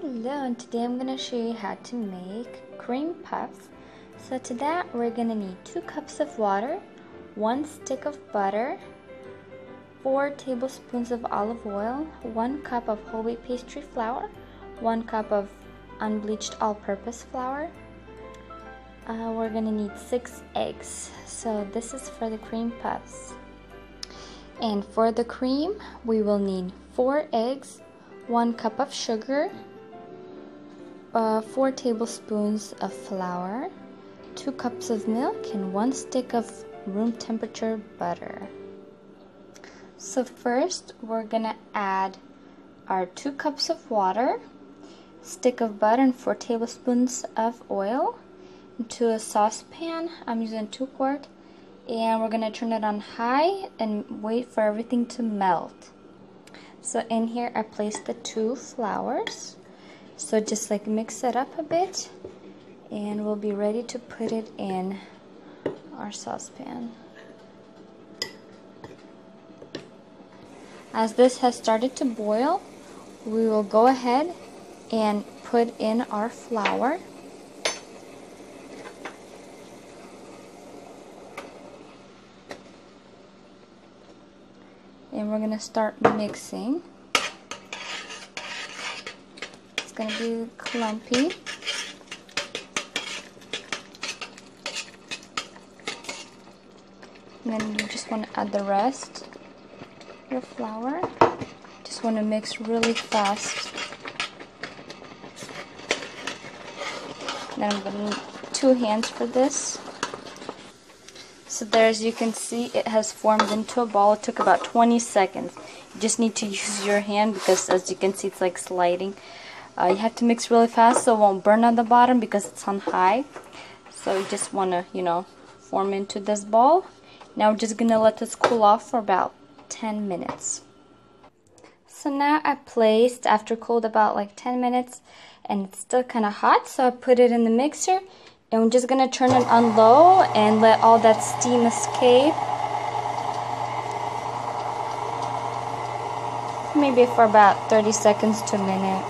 Hello, and today I'm going to show you how to make cream puffs. So to that we're going to need 2 cups of water, 1 stick of butter, 4 tablespoons of olive oil, 1 cup of whole wheat pastry flour, 1 cup of unbleached all-purpose flour. We're going to need 6 eggs. So this is for the cream puffs. And for the cream we will need 4 eggs, 1 cup of sugar, 4 tablespoons of flour, 2 cups of milk, and 1 stick of room temperature butter. So first we're gonna add our 2 cups of water, stick of butter, and 4 tablespoons of oil into a saucepan. I'm using 2 quart, and we're gonna turn it on high and wait for everything to melt. So in here I placed the 2 flours. So just like mix it up a bit, and we'll be ready to put it in our saucepan. As this has started to boil, we will go ahead and put in our flour. And we're going to start mixing. It's going to be clumpy. And then you just want to add the rest of the flour. Just want to mix really fast. Then I'm going to need 2 hands for this. So there, as you can see, it has formed into a ball. It took about 20 seconds. You just need to use your hand because, as you can see, it's like sliding. You have to mix really fast so it won't burn on the bottom because it's on high. So you just want to, form into this ball. Now we're just going to let this cool off for about 10 minutes. So now I placed, after cooled about like 10 minutes, and it's still kind of hot, so I put it in the mixer. And we're just going to turn it on low and let all that steam escape. Maybe for about 30 seconds to a minute.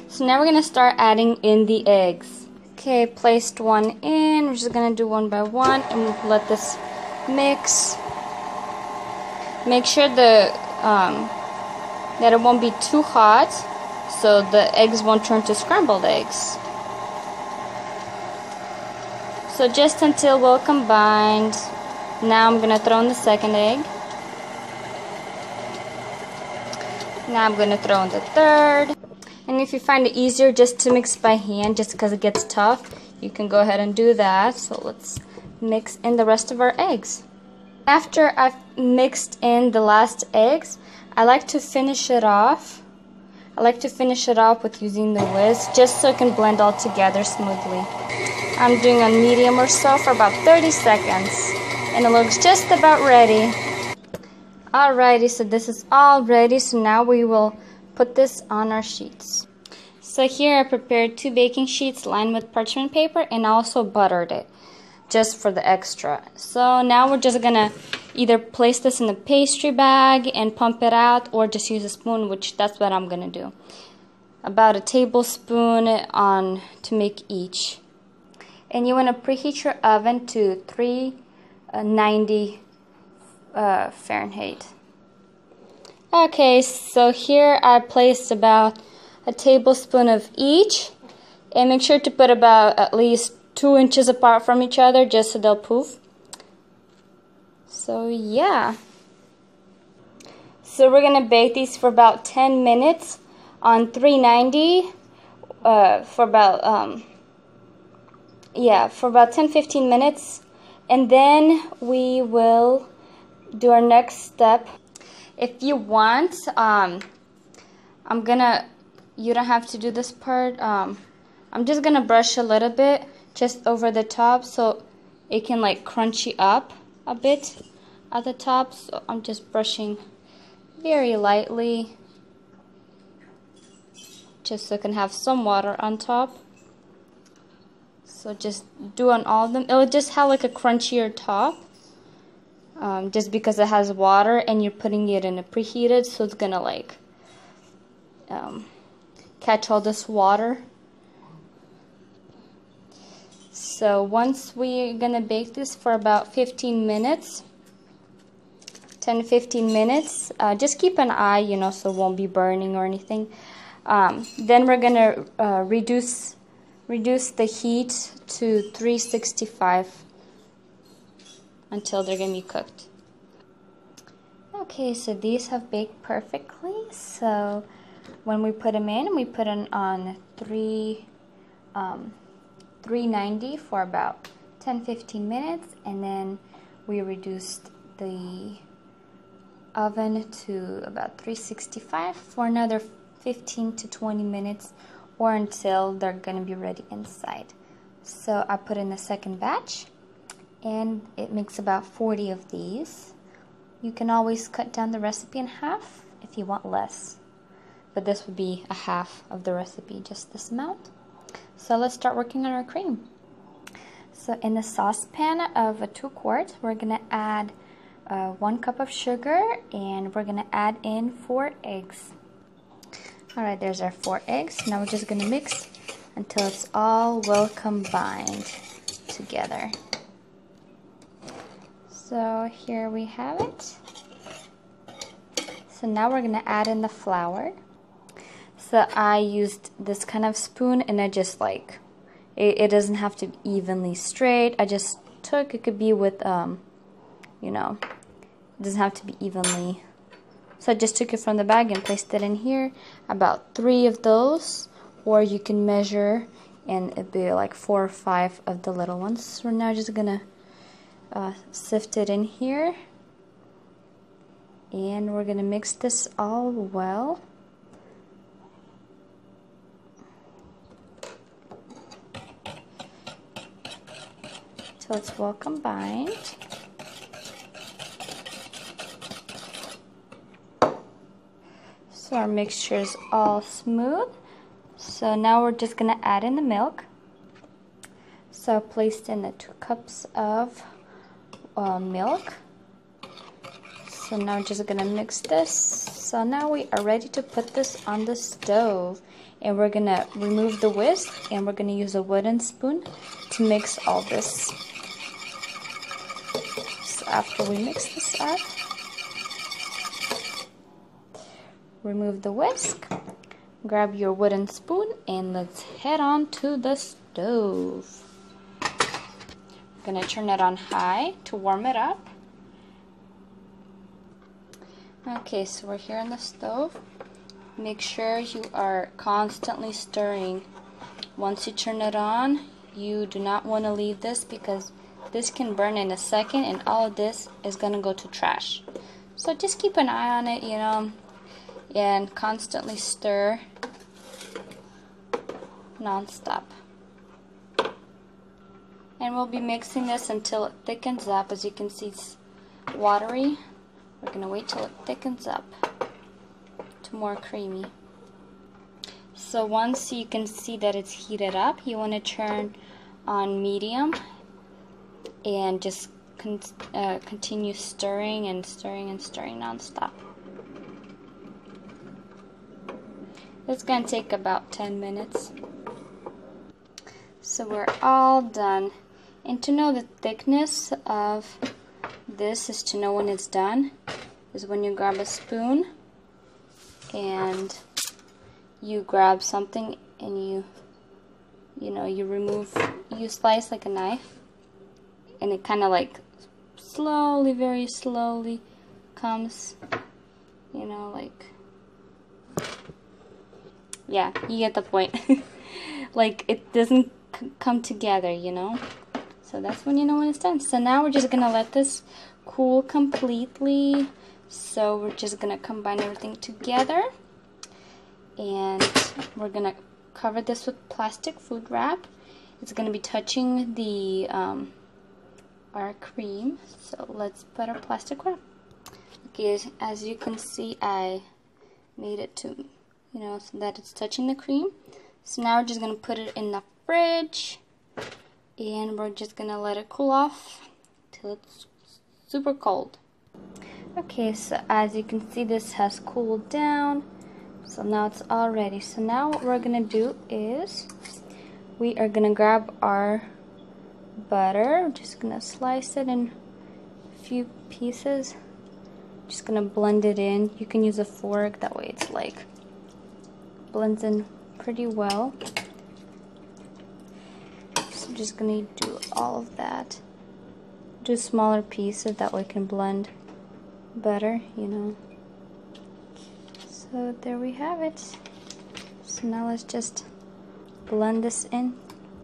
So now we're going to start adding in the eggs. Okay, placed 1 in. We're just going to do 1 by 1 and let this mix. Make sure that it won't be too hot so the eggs won't turn to scrambled eggs. So just until well combined. Now I'm going to throw in the second egg. Now I'm going to throw in the third. And if you find it easier just to mix by hand, just because it gets tough, you can go ahead and do that. So let's mix in the rest of our eggs. After I've mixed in the last eggs, I like to finish it off. With using the whisk, just so it can blend all together smoothly. I'm doing on medium or so for about 30 seconds, and it looks just about ready. Alrighty, so this is all ready, so now we will put this on our sheets. So here I prepared 2 baking sheets lined with parchment paper and also buttered it, just for the extra. So now we're just gonna either place this in a pastry bag and pump it out, or just use a spoon, which that's what I'm gonna do. About a tablespoon to make each. And you want to preheat your oven to 390 Fahrenheit. Okay, so here I placed about a tablespoon of each, and make sure to put about at least 2 inches apart from each other, just so they'll poof. So yeah. So we're gonna bake these for about 10 minutes on 390 for about 10-15 minutes, and then we will do our next step. If you want, you don't have to do this part. I'm just gonna brush a little bit just over the top so it can like crunchy up a bit at the top. So I'm just brushing very lightly, just so it can have some water on top. So just do on all of them. It'll just have like a crunchier top. just because it has water and you're putting it in a preheated, so it's gonna like catch all this water. So once we're gonna bake this for about 15 minutes, 10 to 15 minutes, just keep an eye, you know, so it won't be burning or anything. Then we're gonna reduce the heat to 365 until they're gonna be cooked. Okay, so these have baked perfectly. So when we put them in, we put them on 390 for about 10-15 minutes, and then we reduced the oven to about 365 for another 15 to 20 minutes, or until they're gonna be ready inside. So I put in the second batch, and it makes about 40 of these. You can always cut down the recipe in half if you want less, but this would be a half of the recipe, just this amount. So let's start working on our cream. So in the saucepan of a 2 quart, we're gonna add 1 cup of sugar, and we're gonna add in 4 eggs. All right, there's our 4 eggs. Now we're just gonna mix until it's all well combined together. So here we have it. So now we're gonna add in the flour. So I used this kind of spoon, and I just like, it doesn't have to be evenly straight. I just took, it could be with, you know, it doesn't have to be evenly. So I just took it from the bag and placed it in here, about 3 of those, or you can measure and it'd be like 4 or 5 of the little ones. So we're now just gonna sift it in here, and we're gonna mix this all well. Till it's well combined. So our mixture is all smooth. So now we're just gonna add in the milk. So I placed in the 2 cups of milk. So now we're just gonna mix this. So now we are ready to put this on the stove, and we're gonna remove the whisk, and we're gonna use a wooden spoon to mix all this. So after we mix this up, remove the whisk, grab your wooden spoon, and let's head on to the stove. I'm gonna turn it on high to warm it up. Okay, so we're here on the stove. Make sure you are constantly stirring. Once you turn it on, you do not want to leave this, because this can burn in a second, and all of this is gonna go to trash. So just keep an eye on it, you know, and constantly stir non-stop. And we'll be mixing this until it thickens up. As you can see, it's watery. We're gonna wait till it thickens up to more creamy. So once you can see that it's heated up, you want to turn on medium and just continue stirring and stirring and stirring non-stop. It's gonna take about 10 minutes. So we're all done. And to know the thickness of this, is to know when it's done, is when you grab a spoon and you grab something and you slice like a knife, and it kind of like slowly, very slowly comes, you know, like, yeah, you get the point. Like, it doesn't come together, you know. So that's when you know when it's done. So now we're just gonna let this cool completely. So we're just gonna combine everything together, and we're gonna cover this with plastic food wrap. It's gonna be touching the our cream. So let's put our plastic wrap. Okay, as you can see, I made it to, you know, so that it's touching the cream. So now we're just gonna put it in the fridge, and we're just gonna let it cool off till it's super cold. Okay, so as you can see, this has cooled down So now it's all ready. So now what we're gonna do is we are gonna grab our butter. I'm just gonna slice it in a few pieces. Just gonna blend it in. You can use a fork, that way it's like blends in pretty well. So I'm just gonna do all of that. Do smaller pieces, that way it can blend better, you know. So there we have it. So now let's just blend this in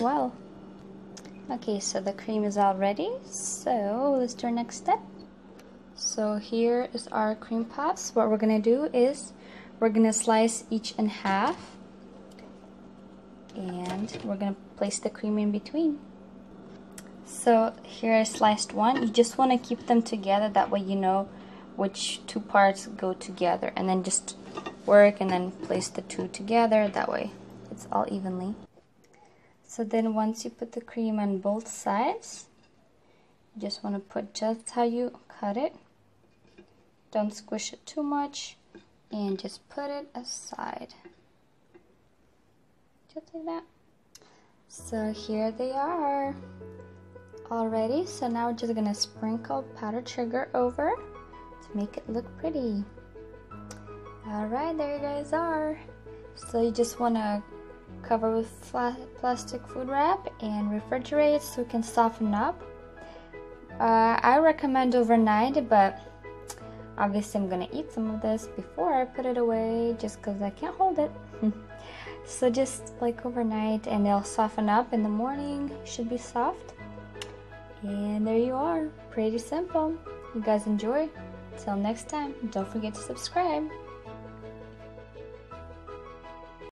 well. Okay, so the cream is all ready. So let's do our next step. So here is our cream puffs. What we're gonna do is we're gonna slice each in half, and we're gonna place the cream in between. So here I sliced one. You just want to keep them together, that way you know which two parts go together, and then just work and then place the two together, that way it's all evenly. So then once you put the cream on both sides, you just want to put just how you cut it. Don't squish it too much, and just put it aside. Just like that. So here they are. Already, so now we're just gonna sprinkle powdered sugar over to make it look pretty. Alright, there you guys are. So you just want to cover with plastic food wrap and refrigerate so it can soften up. I recommend overnight, but obviously I'm gonna eat some of this before I put it away just because I can't hold it. So just like overnight, and they'll soften up in the morning. Should be soft. And there you are. Pretty simple. You guys enjoy. Till next time, don't forget to subscribe.